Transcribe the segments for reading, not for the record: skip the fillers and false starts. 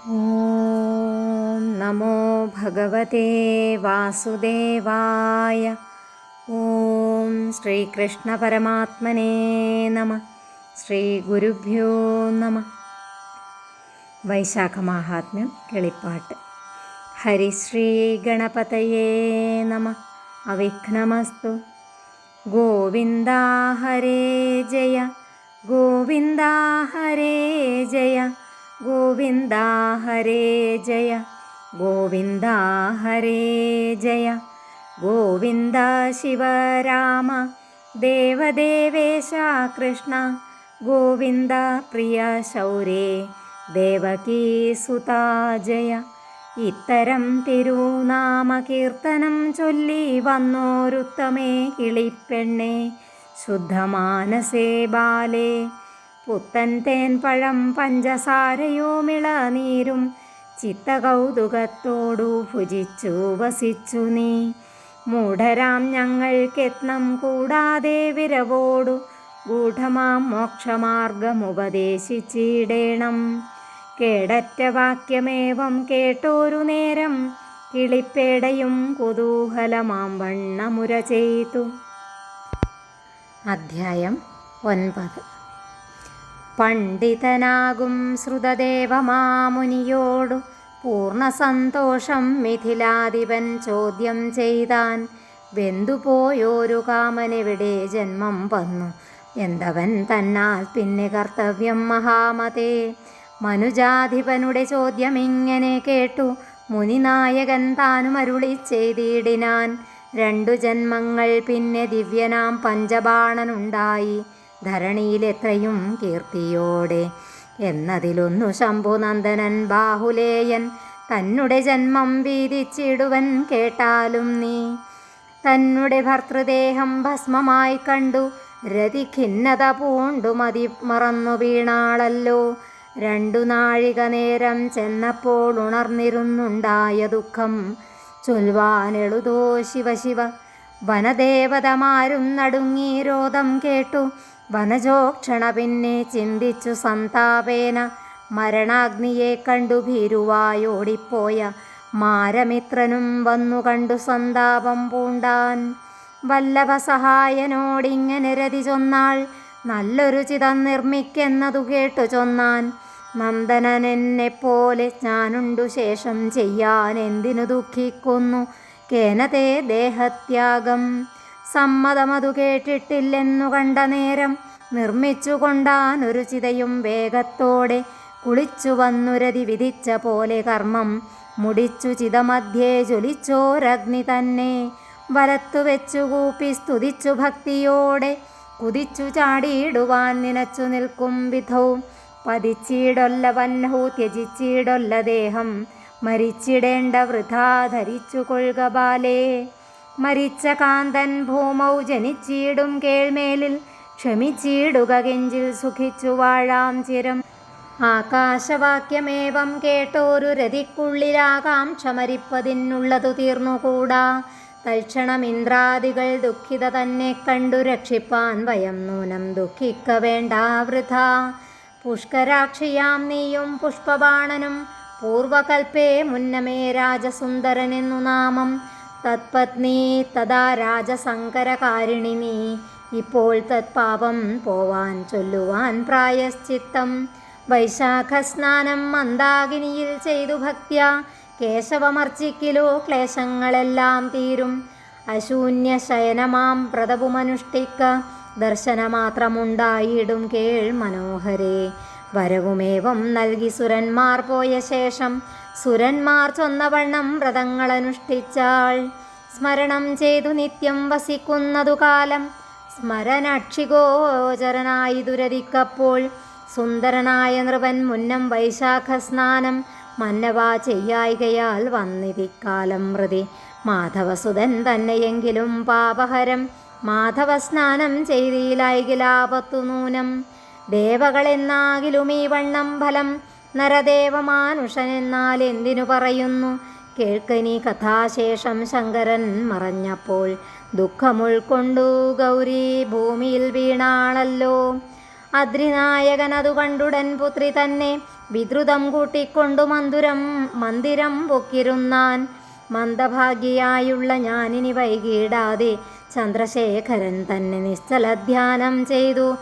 ഓം നമോ ഭഗവതേ വാസുദേവായ. ഓം ശ്രീകൃഷ്ണ പരമാത്മനേ നമ. ശ്രീ ഗുരുഭ്യോ നമ. വൈശാഖ മാഹാത്മ്യം കിളിപ്പാട്ട്. ഹരിശ്രീ ഗണപതയേ നമ. അവിഘ്നമസ്തു. ഗോവിന്ദ ഹരേ ജയ, ഗോവിന്ദ ഹരേ ജയ, ഗോവിന്ദ ഹരേ ജയ, ഗോവിന്ദ ഹരേ ജയ. ഗോവിന്ദ ശിവരാമ ദേവദേവേശ കൃഷ്ണ, ഗോവിന്ദ പ്രിയ ശൗരേ ദേവകീ സുതാ ജയ. ഇത്തരം തിരുനാമകീർത്തനം ചൊല്ലി വന്നോരുത്തമേ കിളിപ്പെണ്ണേ, ശുദ്ധമാനസേ ബാലേ. പുത്തൻ തേൻ പഴം പഞ്ചസാരയോമിളനീരും ചിത്തകൗതുകത്തോടു ഭുജിച്ചു വസിച്ചു നീ. മൂഢരാം ഞങ്ങൾക്കെത്നം കൂടാതെ വിരവോടു ഗൂഢമാം മോക്ഷമാർഗമുപദേശിച്ചിടേണം. കേടറ്റ വാക്യമേവം കേട്ടോരു നേരം കിളിപ്പേടയും കുതൂഹലമാം വണ്ണമുര ചെയ്തു. അധ്യായം 9. പണ്ഡിതനാകും ശ്രുതദേവമാമുനിയോടു പൂർണ്ണ സന്തോഷം മിഥിലാധിപൻ ചോദ്യം ചെയ്താൻ. വെന്തുപോയോരു കാമനെവിടെ ജന്മം വന്നു, എന്തവൻ തന്നാൽ പിന്നെ കർത്തവ്യം മഹാമതേ. മനുജാധിപനുടെ ചോദ്യമിങ്ങനെ കേട്ടു മുനിനായകൻ താനും അരുളി ചെയ്തിടിനാൻ. 2 ജന്മങ്ങൾ പിന്നെ ദിവ്യനാം പഞ്ചബാണനുണ്ടായി ധരണിയിലെത്രയും കീർത്തിയോടെ. എന്നതിലൊന്നു ശംഭുനന്ദനൻ ബാഹുലേയൻ തന്നുടെ ജന്മം വീതിച്ചിടുവൻ കേട്ടാലും നീ. തന്നുടെ ഭർതൃദേഹം ഭസ്മമായി കണ്ടു രതി ഖിന്നത പൂണ്ടു മതി മറന്നു വീണാളല്ലോ. 2 നാഴിക നേരം ചെന്നപ്പോൾ ഉണർന്നിരുന്നുണ്ടായ ദുഃഖം ചൊൽവാനെളുതോ ശിവശിവ. വനദേവതമാരും നടുങ്ങി രോദം കേട്ടു വനജോക്ഷണ പിന്നെ ചിന്തിച്ചു സന്താപേന. മരണാഗ്നിയെ കണ്ടു ഭീരുവായോടിപ്പോയ മാരമിത്രനും വന്നു കണ്ടു സന്താപം പൂണ്ടാൻ. വല്ലഭ സഹായനോടിങ്ങനെ രതി ചൊന്നാൾ, നല്ലൊരു ചിതം നിർമ്മിക്കെന്നതു കേട്ടു ചൊന്നാൻ. നന്ദനനെന്നെപ്പോലെ ഞാനുണ്ടു ശേഷം ചെയ്യാൻ എന്തിനു ദുഃഖിക്കുന്നു, കേനതേ ദേഹത്യാഗം. സമ്മതമതു കേട്ടിട്ടില്ലെന്നു കണ്ട നേരം നിർമ്മിച്ചു കൊണ്ടാനൊരു ചിതയും വേഗത്തോടെ. കുളിച്ചു വന്നുരതി വിധിച്ച പോലെ കർമ്മം മുടിച്ചു ചിതമധ്യേ ജ്വലിച്ചോരഗ്നി തന്നെ. വലത്തു വെച്ചു കൂപ്പി സ്തുതിച്ചു ഭക്തിയോടെ കുതിച്ചു ചാടിയിടുവാൻ നിനച്ചു നിൽക്കും വിധവും. പതിച്ചിടൊല്ല വന്നഹു ത്യജിച്ചിടൊല്ല ദേഹം, മരിച്ചിടേണ്ട വൃഥാ ധരിച്ചു കൊള്ളുക ബാലേ. മരിച്ച കാന്തൻ ഭൂമൗ ജനിച്ചിടും കേൾമേലിൽ ക്ഷമിച്ചിടുക കെഞ്ചിൽ സുഖിച്ചു വാഴാം ചിരം. ആകാശവാക്യമേവം കേട്ടോരു രതിക്കുള്ളിലാകാംക്ഷ മരിപ്പതിനുള്ളതു തീർന്നുകൂടാ. തൽക്ഷണം ഇന്ദ്രാദികൾ ദുഃഖിത തന്നെ കണ്ടു രക്ഷിപ്പാൻ വയം നൂനം ദുഃഖിക്ക വേണ്ട വൃഥാ. പുഷ്കരാക്ഷിയാം നീയും പുഷ്പബാണനും പൂർവകൽപ്പേ മുന്നമേ രാജസുന്ദരനെന്നു നാമം. തത്പത്നി തഥാ രാജസങ്കരകാരിണി നീ, ഇപ്പോൾ തത്പാപം പോവാൻ ചൊല്ലുവാൻ പ്രായശ്ചിത്തം. വൈശാഖസ്നാനം മന്ദാകിനിയിൽ ചെയ്തു ഭക്ത്യാ കേശവമർച്ചിക്കിലോ ക്ലേശങ്ങളെല്ലാം തീരും. അശൂന്യ ശയനമാം വ്രതവുമനുഷ്ഠിക്ക ദർശനമാത്രമുണ്ടായിടും കേൾ മനോഹരേ. വരവുമേവം നൽകി സുരന്മാർ പോയ ശേഷം സുരന്മാർ ചൊന്നവണ്ണം വ്രതങ്ങളനുഷ്ഠിച്ചാൾ. സ്മരണം ചെയ്തു നിത്യം വസിക്കുന്നതു കാലം സ്മരണാക്ഷിഗോചരനായി ദുരതിക്കപ്പോൾ. സുന്ദരനായ നൃപൻ മുന്നം വൈശാഖസ്നാനം മന്നവാ ചെയ്യായികയാൽ വന്നിതിക്കാലം മൃതി. മാധവസുതൻ തന്നെയെങ്കിലും പാപഹരം മാധവസ്നാനം ചെയ്തിലായികിലാപത്തു നൂനം. ദേവകളെന്നാകിലും ഈ വണ്ണം ഫലം, നരദേവമാനുഷനെന്നാൽ എന്തിനു പറയുന്നു. കേൾക്കനീ കഥാശേഷം ശങ്കരൻ മറഞ്ഞപ്പോൾ ദുഃഖമുൾക്കൊണ്ടു ഗൗരി ഭൂമിയിൽ വീണാളല്ലോ. അദ്രിനായകനതു കണ്ടുടൻ പുത്രി തന്നെ വിദ്രുതം കൂട്ടിക്കൊണ്ടു മന്ദിരം പൊക്കിരുന്നാൻ. മന്ദഭാഗ്യയായുള്ള ഞാനിനി വൈകിടാതെ ചന്ദ്രശേഖരൻ തന്നെ നിശ്ചലധ്യാനം ചെയ്തു.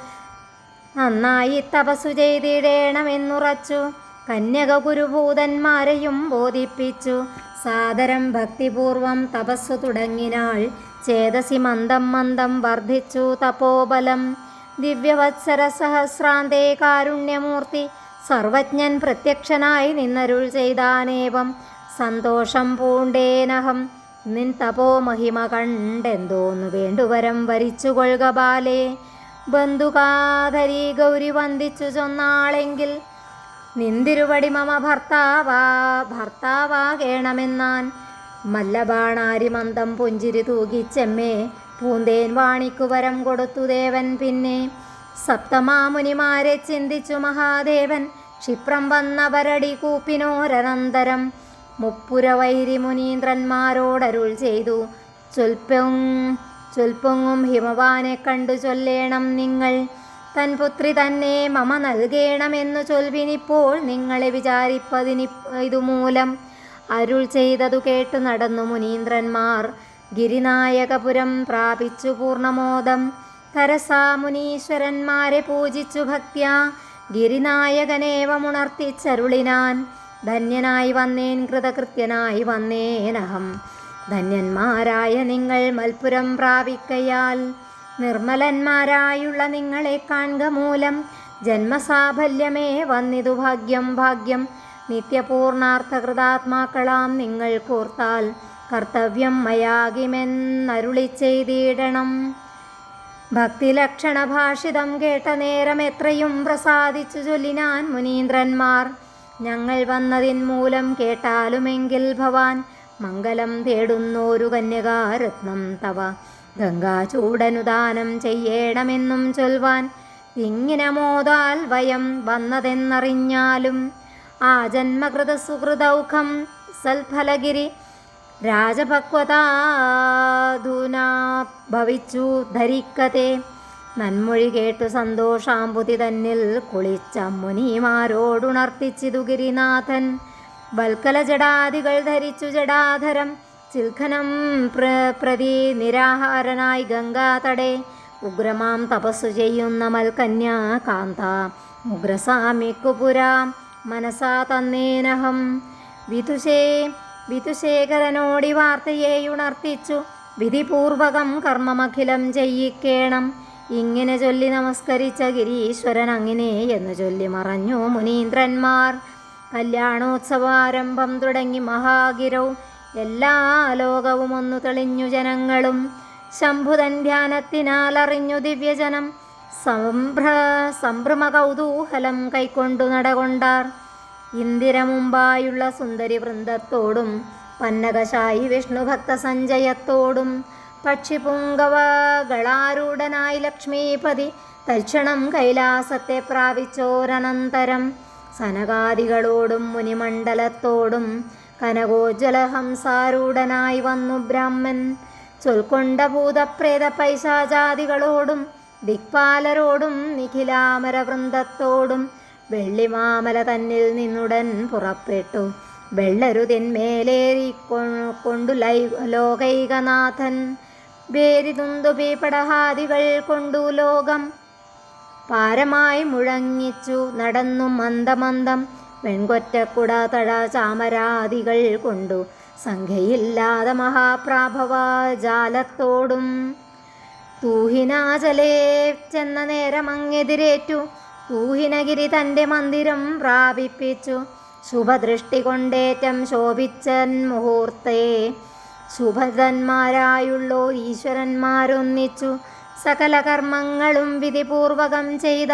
നന്നായി തപസ്സു ചെയ്തിടേണമെന്നുറച്ചു. കന്യക ഗുരുഭൂതന്മാരെയും ബോധിപ്പിച്ചു. സാദരം ഭക്തിപൂർവം തപസ്സു തുടങ്ങിനാൾ. ചേതസി മന്ദം മന്ദം വർദ്ധിച്ചു തപോബലം. ദിവ്യവത്സര സഹസ്രാന്തേ കാരുണ്യമൂർത്തി സർവജ്ഞൻ പ്രത്യക്ഷനായി നിന്നരുൾ ചെയ്താനേവം. സന്തോഷം പൂണ്ടേനഹം നിൻ തപോ മഹിമ കണ്ടെന്തോന്നു വേണ്ടുവരം വരിച്ചുകൊള്ളുക ബാലേ. ബന്ധുകാധരി ഗൗരി വന്ദിച്ചു ചൊന്നാളെങ്കിൽ നിന്തിരുവടി മമ ഭർത്താവാകേണമെന്നാൻ. മല്ലബാണാരിമന്ദം പുഞ്ചിരി തൂകിച്ചെമ്മേ പൂന്തേൻ വാണിക്കു വരം കൊടുത്തു ദേവൻ. പിന്നെ സപ്തമാമുനിമാരെ ചിന്തിച്ചു മഹാദേവൻ. ക്ഷിപ്രം വന്നവരടി കൂപ്പിനോരനന്തരം മുപ്പുരവൈരി മുനീന്ദ്രന്മാരോടരുൾ ചെയ്തു. ചൊൽപ്പൊങ്ങും ഹിമവാനെ കണ്ടു ചൊല്ലേണം നിങ്ങൾ. തൻ പുത്രി തന്നെ മമ നൽകേണമെന്നു ചൊൽവിനിപ്പോൾ നിങ്ങളെ ഇതുമൂലം. അരുൾ ചെയ്തതു കേട്ടു നടന്നു മുനീന്ദ്രന്മാർ. ഗിരിനായകപുരം പ്രാപിച്ചു പൂർണ്ണമോദം. തരസാ മുനീശ്വരന്മാരെ പൂജിച്ചു ഭക്ത്യാ. ഗിരിനായകനേവമുണർത്തിച്ചരുളിനാൻ. ധന്യനായി വന്നേൻ കൃതകൃത്യനായി വന്നേനഹം. ധന്യന്മാരായ നിങ്ങൾ മൽപുരം പ്രാപിക്കയാൽ നിർമ്മലന്മാരായുള്ള നിങ്ങളെ കാൺക മൂലം. ജന്മസാഫല്യമേ വന്നിതു ഭാഗ്യം ഭാഗ്യം. നിത്യപൂർണാർത്ഥകൃതാത്മാക്കളാം നിങ്ങൾ കൂർത്താൽ കർത്തവ്യം മയാകിമെന്നരുളി ചെയ്തിടണം. ഭക്തിലക്ഷണഭാഷിതം കേട്ട നേരം എത്രയും പ്രസാദിച്ചു ചൊല്ലിനാൻ മുനീന്ദ്രന്മാർ. ഞങ്ങൾ വന്നതിൻ മൂലം കേട്ടാലുമെങ്കിൽ ഭവാൻ മംഗലം തേടുന്നോരു കന്യകാരത്നം തവ ഗംഗാചൂടനുദാനം ചെയ്യണമെന്നും ചൊൽവാൻ. ഇങ്ങനെ മോദാൽ വയം വന്നതെന്നറിഞ്ഞാലും ആ ജന്മകൃത സുഹൃദൗഖം സൽഫലഗിരി രാജഭക്വതാധുനാ ഭവിച്ചു ധരിക്കത്തെ. നന്മൊഴി കേട്ടു സന്തോഷാംബുതി തന്നിൽ കുളിച്ച മുനിമാരോടുണർത്തിച്ചിതു ഗിരിനാഥൻ. വൽക്കല ജടാദികൾ ധരിച്ചു ജടാധരം ചിൽഖനം പ്രതി നിരാഹാരനായി ഗംഗാതടേ. ഉഗ്രമാം തപസ്സു ചെയ്യുന്ന മൽക്കന്യാ കാന്ത ഉഗ്രസ്വാമിക്കുപുരാ മനസാ തന്നേനഹം. വിതുശേഖരനോടി വാർത്തയെയുണർത്തിച്ചു. വിധിപൂർവകം കർമ്മമഖിലം ചെയ്യിക്കേണം. ഇങ്ങനെ ചൊല്ലി നമസ്കരിച്ച ഗിരീശ്വരൻ അങ്ങനെ എന്ന് ചൊല്ലി മറഞ്ഞു മുനീന്ദ്രന്മാർ. കല്യാണോത്സവാരംഭം തുടങ്ങി മഹാഗിരൗ. എല്ലാ ലോകവും ഒന്നു തെളിഞ്ഞു ജനങ്ങളും. ശംഭുതൻ ധ്യാനത്തിനാൽ അറിഞ്ഞു ദിവ്യജനം. സംഭ്രമ കൗതൂഹലം കൈക്കൊണ്ടു നടകൊണ്ടാർ. ഇന്ദിര മുമ്പായുള്ള സുന്ദരി വൃന്ദത്തോടും പന്നകശായി വിഷ്ണുഭക്ത സഞ്ജയത്തോടും പക്ഷിപുങ്കവകളാരൂഢനായി ലക്ഷ്മീപതി തൽക്ഷണം കൈലാസത്തെ പ്രാപിച്ചോരനന്തരം സനകാദികളോടും മുനിമണ്ഡലത്തോടും കനകോജ്വലഹംസാരൂഢനായി വന്നു ബ്രാഹ്മൻ. ചൊൽക്കൊണ്ട ഭൂതപ്രേത പൈശാചാദികളോടും ദിക്പാലരോടും നിഖിലാമരവൃന്ദത്തോടും വെള്ളിമാമല തന്നിൽ നിന്നുടൻ പുറപ്പെട്ടു. വെള്ളരുതിന്മേലേറിക്കൊണ്ടു ലോകൈകനാഥൻ. വേരിതുന്തുപീപടഹാദികൾ കൊണ്ടു ലോകം പാരമായി മുഴങ്ങിച്ചു നടന്നു മന്ദമന്ദം. വെൺകൊറ്റക്കുട തഴ ചാമരാദികൾ കൊണ്ടു സംഖ്യയില്ലാതെ മഹാപ്രാഭവജാലത്തോടും തൂഹിനാചലേ ചെന്ന നേരമങ്ങെതിരേറ്റു. തൂഹിനഗിരി തൻ്റെ മന്ദിരം പ്രാപിപ്പിച്ചു. ശുഭദൃഷ്ടി കൊണ്ടേറ്റം ശോഭിച്ചൻ മുഹൂർത്തേ ശുഭധന്മാരായുള്ളോർ ഈശ്വരന്മാരൊന്നിച്ചു. സകല കർമ്മങ്ങളും വിധിപൂർവകം ചെയ്ത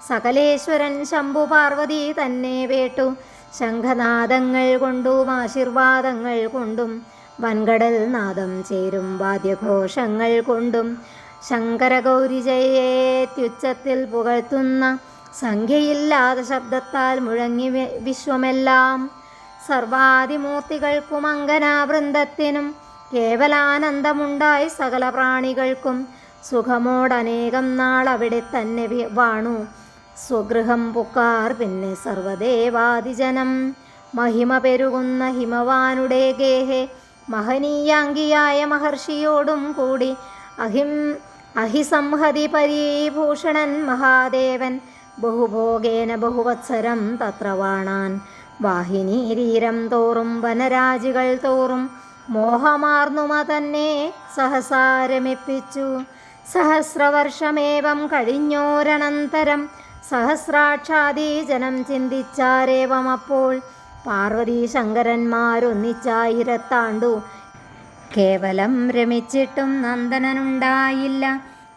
സകലേശ്വരൻ ശംഭു പാർവതി തന്നെ വേട്ടു. ശംഖനാദങ്ങൾ കൊണ്ടും ആശീർവാദങ്ങൾ കൊണ്ടും വൻകടൽ നാദം ചേരും വാദ്യഘോഷങ്ങൾ കൊണ്ടും ശങ്കരഗൗരിജയേത്യുച്ചത്തിൽ പുകഴ്ത്തുന്ന സംഖ്യയില്ലാത്ത ശബ്ദത്താൽ മുഴങ്ങി വിശ്വമെല്ലാം. സർവാദിമൂർത്തികൾക്കും അങ്കനാവൃന്ദത്തിനും കേവലാനന്ദമുണ്ടായി സകല പ്രാണികൾക്കും. സുഖമോടനേകം നാൾ അവിടെ തന്നെ വാണു സ്വഗൃഹം പുക്കാർ പിന്നെ സർവദേവാദിജനം. മഹിമ പെരുകുന്ന ഹിമവാനുടെ ഗേഹെ മഹനീയാംഗിയായ മഹർഷിയോടും കൂടി അഹിസംഹതി പരീഭൂഷണൻ മഹാദേവൻ ബഹുഭോഗേന ബഹുവത്സരം തത്ര വാണാൻ. വാഹിനീരീരം തോറും വനരാജികൾ തോറും മോഹമാർന്നുമ തന്നെ സഹസാരമിപ്പിച്ചു. സഹസ്രവർഷമേവം കഴിഞ്ഞോരനന്തരം സഹസ്രാക്ഷാദീജനം ചിന്തിച്ചാരേവം. അപ്പോൾ പാർവതീ ശങ്കരന്മാരൊന്നിച്ചായിരത്താണ്ടു കേവലം രമിച്ചിട്ടും നന്ദനനുണ്ടായില്ല.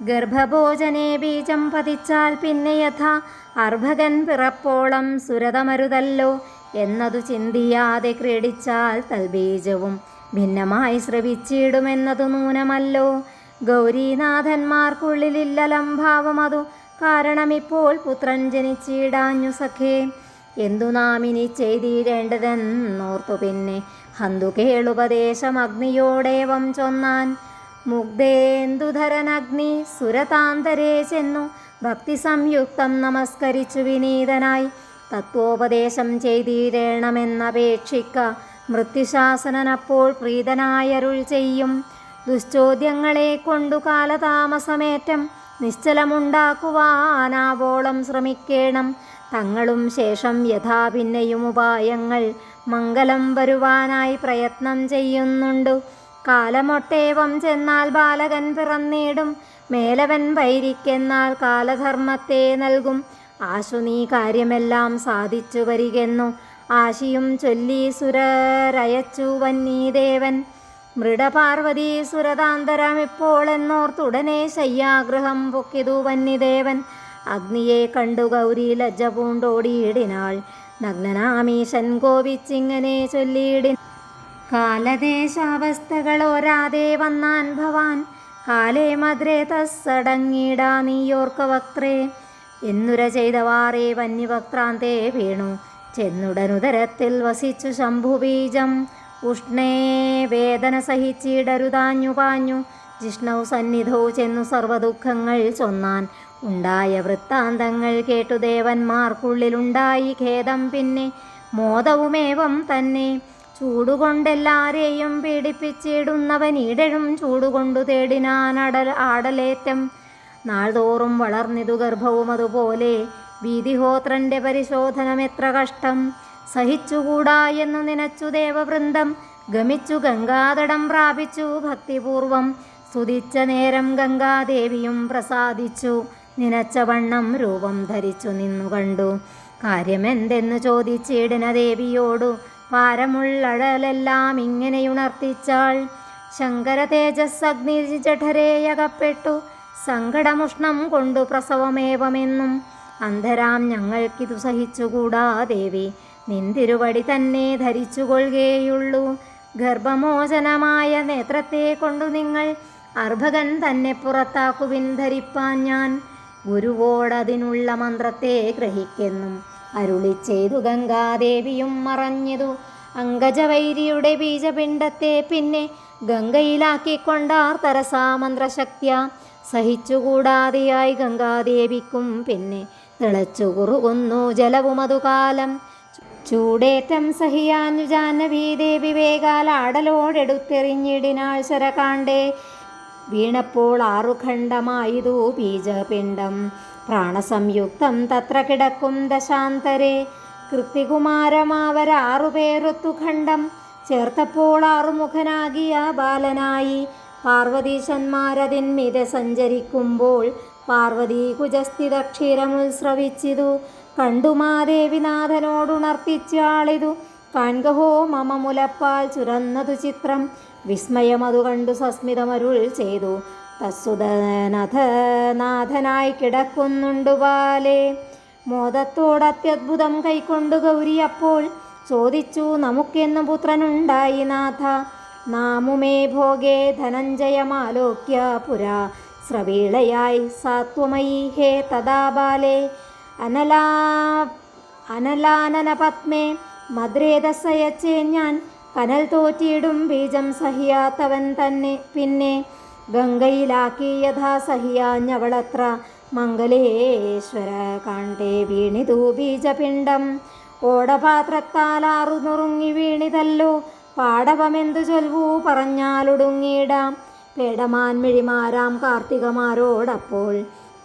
ഗർഭഭോജനെ ബീജം പതിച്ചാൽ പിന്നെ യഥാ അർഭകൻ പിറപ്പോളം സുരതമരുതല്ലോ എന്നതു ചിന്തിയാതെ ക്രീഡിച്ചാൽ തൽബീജവും ഭിന്നമായി ശ്രവിച്ചിടുമെന്നതു നൂനമല്ലോ. ഗൗരീനാഥന്മാർക്കുള്ളിലില്ലലംഭാവമതു കാരണമിപ്പോൾ പുത്രൻ ജനിച്ചിടാഞ്ഞു സഖേ. എന്തു നാം ഇനി ചെയ്തിടേണ്ടതെന്നോർത്തു പിന്നെ ഹന്തു കേളുപദേശമഗ്നിയോടേവം ചൊന്നാൻ. മുഗ്ധേന്ദുധരനഗ്നി സുരതാന്തരേ ചെന്നു ഭക്തി സംയുക്തം നമസ്കരിച്ചു വിനീതനായി തത്വോപദേശം ചെയ്തിടേണമെന്നപേക്ഷിക്ക. മൃത്യുശാസനപ്പോൾ പ്രീതനായരുൾ ചെയ്യും. ദുശ്ചോദ്യങ്ങളെ കൊണ്ടു കാലതാമസമേറ്റം നിശ്ചലമുണ്ടാക്കുവാനാവോളം ശ്രമിക്കേണം. തങ്ങളും ശേഷം യഥാ പിന്നെയും ഉപായങ്ങൾ മംഗലം വരുവാനായി പ്രയത്നം ചെയ്യുന്നുണ്ടു. കാലമൊട്ടേവം ചെന്നാൽ ബാലകൻ പിറന്നിടും. മേലവൻ വൈരിക്കെന്നാൽ കാലധർമ്മത്തെ നൽകും. ആശു നീ കാര്യമെല്ലാം സാധിച്ചു വരികെന്നു ആശിയും ചൊല്ലി സുരരയച്ചു വന്നീദേവൻ. മൃഡപാർവതീ സുരതാന്തരമിപ്പോൾ എന്നോർത്തുടനെ ശയ്യാഗൃഹം പൊക്കിതു വന്നിദേവൻ. അഗ്നിയെ കണ്ടു ഗൗരി ലജ്ജ പൂണ്ടോടിയിടിനാൾ. നഗ്നനാമീശൻ കോപിച്ചിങ്ങനെ ചൊല്ലിയിടി. കാലദേശാവസ്ഥകളോരാതെ വന്നാൻ ഭവാൻ. കാലേ മദ്രേ തസ്സടങ്ങിടാ നീയോർക്ക വക്ത്രേ. എന്നുര ചെയ്തവാറേ വന്യവക്രാന്തേ വീണു. ചെന്നുടനുദരത്തിൽ വസിച്ചു ശംഭുബീജം. ഉഷ്ണേ വേദന സഹിച്ചിടരുതാഞ്ഞു പാഞ്ഞു. ജിഷ്ണൗ സന്നിധൗ ചെന്നു സർവദുഃഖങ്ങൾ ചൊന്നാൻ. ഉണ്ടായ വൃത്താന്തങ്ങൾ കേട്ടു ദേവന്മാർക്കുള്ളിലുണ്ടായി ഖേദം പിന്നെ മോദവുമേവം തന്നെ. ചൂടുകൊണ്ടെല്ലാരെയും പീഡിപ്പിച്ചിടുന്നവനീടഴും ചൂടുകൊണ്ടു തേടിനാൻ ആടലേറ്റം. നാൾതോറും വളർന്നിതു ഗർഭവും അതുപോലെ. വീതിഹോത്രന്റെ പരിശോധനം എത്ര കഷ്ടം സഹിച്ചുകൂടാ എന്നു നിനച്ചു ദേവവൃന്ദം. ഗമിച്ചു ഗംഗാതടം പ്രാപിച്ചു ഭക്തിപൂർവം. സ്തുതിച്ച നേരം ഗംഗാദേവിയും പ്രസാദിച്ചു. നിനച്ച വണ്ണം രൂപം ധരിച്ചു നിന്നു കണ്ടു. കാര്യമെന്തെന്നു ചോദിച്ചിടിന ദേവിയോടു പാരമുള്ളഴലെല്ലാം ഇങ്ങനെയുണർത്തിച്ചാൾ. ശങ്കര തേജസ് അഗ്നി ജഠരേയകപ്പെട്ടു. സങ്കടമുഷ്ണം കൊണ്ടു പ്രസവമേവമെന്നും. അന്ധരാം ഞങ്ങൾക്കിതു സഹിച്ചുകൂടാ ദേവി. നിന്തിരുവടി തന്നെ ധരിച്ചുകൊള്ളുകയുള്ളൂ. ഗർഭമോചനമായ നേത്രത്തെ കൊണ്ടു നിങ്ങൾ അർഭകൻ തന്നെ പുറത്താക്കുവിൻ ധരിപ്പാൻ ഞാൻ. ഗുരുവോടതിനുള്ള മന്ത്രത്തെ ഗ്രഹിക്കെന്നും അരുളി ചെയ്തു ഗംഗാദേവിയും മറഞ്ഞതു. അങ്കജവൈരിയുടെ ബീജപിണ്ഡത്തെ പിന്നെ ഗംഗയിലാക്കിക്കൊണ്ടാർ തരസാ മന്ത്രശക്തിയ. സഹിച്ചുകൂടാതെയായി ഗംഗാദേവിക്കും പിന്നെ തിളച്ചു കുറുകുന്നു ജലവുമതുകാലം. ചൂടേറ്റം സഹിയാഞ്ഞു ജാഹ്നവീദേവി വേഗാൽ ആടലോടെടുത്തെറിഞ്ഞിടിനാൾ ശരകാണ്ഡേ. വീണപ്പോൾ ആറുഖണ്ഡമായതു ബീജപിണ്ഡം. പ്രാണസംയുക്തം തത്ര കിടക്കും ദശാന്തരെ. കൃത്തികുമാരമാവരാറുപേരൊത്തു ഖണ്ഡം ചേർത്തപ്പോൾ ആറുമുഖനാകിയ ബാലനായി. പാർവതീശന്മാരതിന്മിത സഞ്ചരിക്കുമ്പോൾ പാർവതീ കുജസ്ഥിത ക്ഷീരമുത്സ്രവിച്ചിതു. കണ്ടുമാദേവിനാഥനോടുണർത്തിച്ചാളിതു. കാൺകഹോ മമ മുലപ്പാൽ ചുരന്നതു ചിത്രം. വിസ്മയമതു കണ്ടു സസ്മിതമരുൾ ചെയ്തു. തസ്സുതനാഥനായി കിടക്കുന്നുണ്ടു ബാലേ. മോദത്തോടത്യദ്ഭുതം കൈക്കൊണ്ടു ഗൗരി അപ്പോൾ ചോദിച്ചു നമുക്കെന്നു പുത്രനുണ്ടായി നാഥ. നാമുമേ ഭോഗേ ധനഞ്ജയമാലോക്യ പുരാ സ്രവീളയായി സാത്വമയീ ഹേ തഥാ ബാലേ. അനലാനനപത്മേ മദ്രേതസയച്ചേ ഞാൻ. കനൽ തോറ്റിയിടും ബീജം സഹിയാത്തവൻ തന്നെ പിന്നെ. ഗംഗയിലാക്കി യഥാ സഹിയാഞ്ഞവളത്ര മംഗലേശ്വര കാണ്ടെ വീണിതു ബീജപിണ്ഡം. ഓടപാത്രത്താലാറു നുറുങ്ങി വീണിതല്ലോ പാടവമെന്തു ചൊൽവൂ പറഞ്ഞാലൊടുങ്ങിയിടാം. പേടമാൻമിഴിമാരാം കാർത്തികമാരോടപ്പോൾ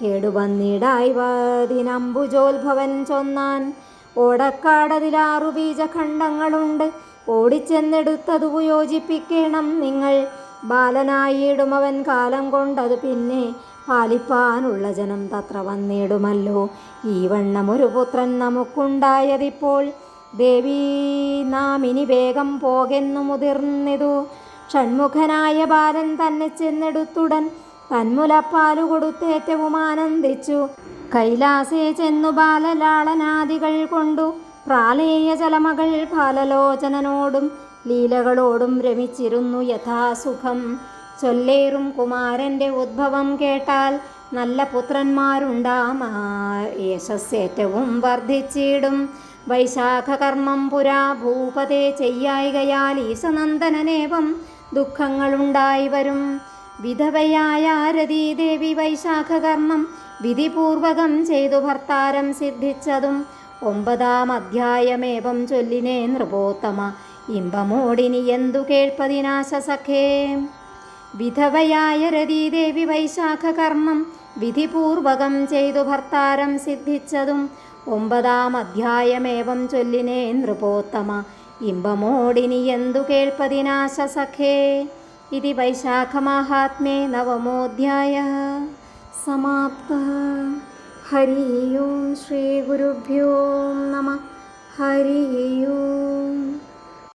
കേടുവന്നിടായ്വതിനമ്പുജോത്ഭവൻ ചൊന്നാൻ. ഓടക്കാടതിലാറു ബീജഖണ്ഡങ്ങളുണ്ട്, ഓടിച്ചെന്നെടുത്തതു യോജിപ്പിക്കണം നിങ്ങൾ. ബാലനായിടുമവൻ കാലം കൊണ്ടതു പിന്നെ പാലിപ്പാനുള്ള ജനം തത്ര വന്നിടുമല്ലോ. ഈ വണ്ണമൊരു പുത്രൻ നമുക്കുണ്ടായതിപ്പോൾ ദേവീ നാം ഇനി വേഗം പോകെന്നു മുതിർന്നിതു. ഷൺമുഖനായ ബാലൻ തന്നെ ചെന്നെടുത്തുടൻ തന്മുലപ്പാലു കൊടുത്തേറ്റവും ആനന്ദിച്ചു. കൈലാസേ ചെന്നു ബാലലാളനാദികൾ കൊണ്ടു പ്രാലേയ ജലമകൾ ബാലലോചനനോടും ലീലകളോടും രമിച്ചിരുന്നു യഥാസുഖം. ചൊല്ലേറും കുമാരൻ്റെ ഉദ്ഭവം കേട്ടാൽ നല്ല പുത്രന്മാരുണ്ടാം, യശസ്സേറ്റവും വർദ്ധിച്ചിടും. വൈശാഖകർമ്മം പുരാ ഭൂപതേ ചെയ്യായികയാൽ ഈശനന്ദനനേവം ദുഃഖങ്ങളുണ്ടായി വരും. വിധവയായ രതീദേവി വൈശാഖകർമ്മം വിധിപൂർവകം ചെയ്തു ഭർത്താരം സിദ്ധിച്ചതും 9-ാം അധ്യായമേവം ചൊല്ലിനേ നൃപോത്തമ. ഇമ്പമോടിനി എന്തു കേൾപ്പതിനാശ സഖേ. വിധവയായ രതീദേവി വൈശാഖകർമ്മം വിധിപൂർവകം ചെയ്തു ഭർത്താരം സിദ്ധിച്ചതും 9-ാം അധ്യായമേവം ചൊല്ലിനേ നൃപോത്തമ. ഇമ്പമോടിനി എന്തു കേൾപ്പതിനാശ സഖേ. ഇതി വൈശാഖമാഹാത്മ്യേ 9-മോऽധ്യായഃ സമാപ്തഃ. ഹരി ഓം ശ്രീ ഗുരുഭ്യോ നമഃ. ഹരി ഓം.